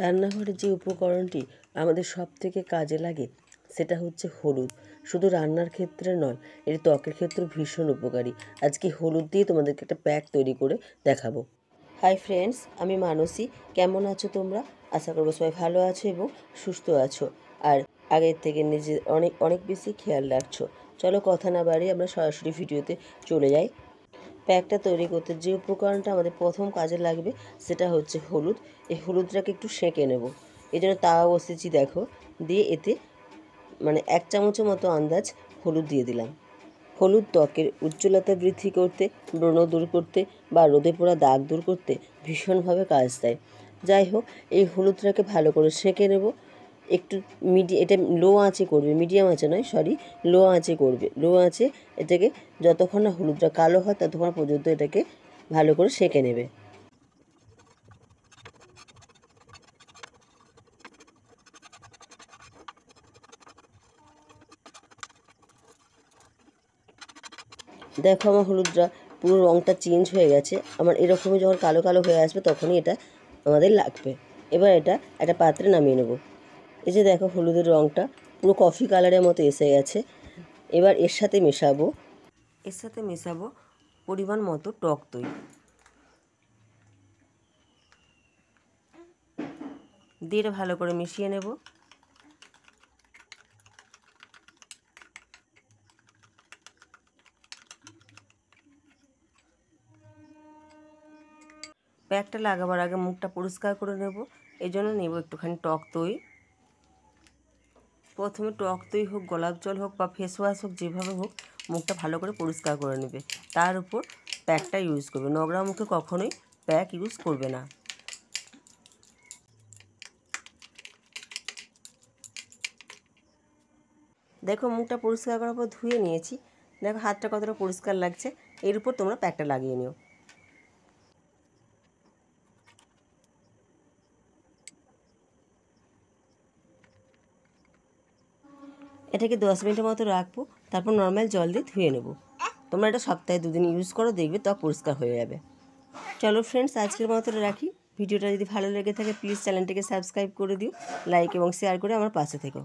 রান্নাঘরে যে উপকরণটি আমাদের সবথেকে কাজে লাগে সেটা হচ্ছে হলুদ। শুধু রান্নার ক্ষেত্রে নয়, এটি ত্বকের ক্ষেত্রেও ভীষণ উপকারী। আজকে হলুদ দিয়ে তোমাদেরকে একটা প্যাক তৈরি করে দেখাবো। হাই ফ্রেন্ডস, আমি মানসী। কেমন আছো তোমরা? আশা করবো সবাই ভালো আছো এবং সুস্থ আছো, আর আগের থেকে নিজের অনেক অনেক বেশি খেয়াল রাখছো। চলো কথা না বাড়িয়ে আমরা সরাসরি ভিডিওতে চলে যাই। প্যাকটা তৈরি করতে যে উপকরণটা আমাদের প্রথম কাজে লাগবে সেটা হচ্ছে হলুদ। এই হলুদটাকে একটু সেঁকে নেব। এই জন্য তাওয়া বসেছি দেখো, দিয়ে এতে মানে 1 চামচের মতো আন্দাজ হলুদ দিয়ে দিলাম। হলুদ ত্বকের উজ্জ্বলতা বৃদ্ধি করতে, ব্রণ দূর করতে বা রোদে পোড়া দাগ দূর করতে ভীষণভাবে কাজ দেয়। যাই হোক, এই হলুদটাকে ভালো করে সেঁকে নেব। একটু এটা লো আঁচে করবে, মিডিয়াম আঁচে নয়, সরি, লো আঁচে করবে। লো আঁচে এটাকে যতক্ষণ না হলুদটা কালো হয় ততক্ষণ পর্যন্ত এটাকে ভালো করে সেঁকে নেবে। দেখো আমার হলুদটা পুরো রঙটা চেঞ্জ হয়ে গেছে। আমার এরকমই যখন কালো কালো হয়ে আসবে তখনই এটা আমাদের লাগবে। এবার এটা একটা পাত্রে নামিয়ে নেব। এই যে দেখো হলুদের রঙটা পুরো কফি কালারের মতো এসে গেছে। এবার এর সাথে মেশাবো পরিমাণ মতো টক দই। দিয়ে এটা ভালো করে মিশিয়ে নেব। প্যাকটা লাগাবার আগে মুখটা পরিষ্কার করে নেব। এই জন্য নেব একটুখানি টক দই। প্রথমে টক দই হোক, গোলাপ জল হোক বা ফেস ওয়াশ হোক, যেভাবে হোক মুখটা ভালো করে পরিষ্কার করে নেবে। তার উপর প্যাকটা ইউজ করবে। নোংরা মুখে কখনোই প্যাক ইউজ করবে না। দেখো মুখটা পরিষ্কার করার পর ধুয়ে নিয়েছি। দেখো হাতটা কতটা পরিষ্কার লাগছে। এর উপর তোমরা প্যাকটা লাগিয়ে নিও। এটাকে 10 মিনিটের মতো রাখবো, তারপর নর্মাল জল দিয়ে ধুয়ে নেব। তোমরা এটা সপ্তাহে 2 দিন ইউজ করো, দেখবে ত্বক পরিষ্কার হয়ে যাবে। চলো ফ্রেন্ডস, আজকের মতো রাখি। ভিডিওটা যদি ভালো লেগে থাকে প্লিজ চ্যানেলটিকে সাবস্ক্রাইব করে দিও, লাইক এবং শেয়ার করে আমার পাশে থেকো।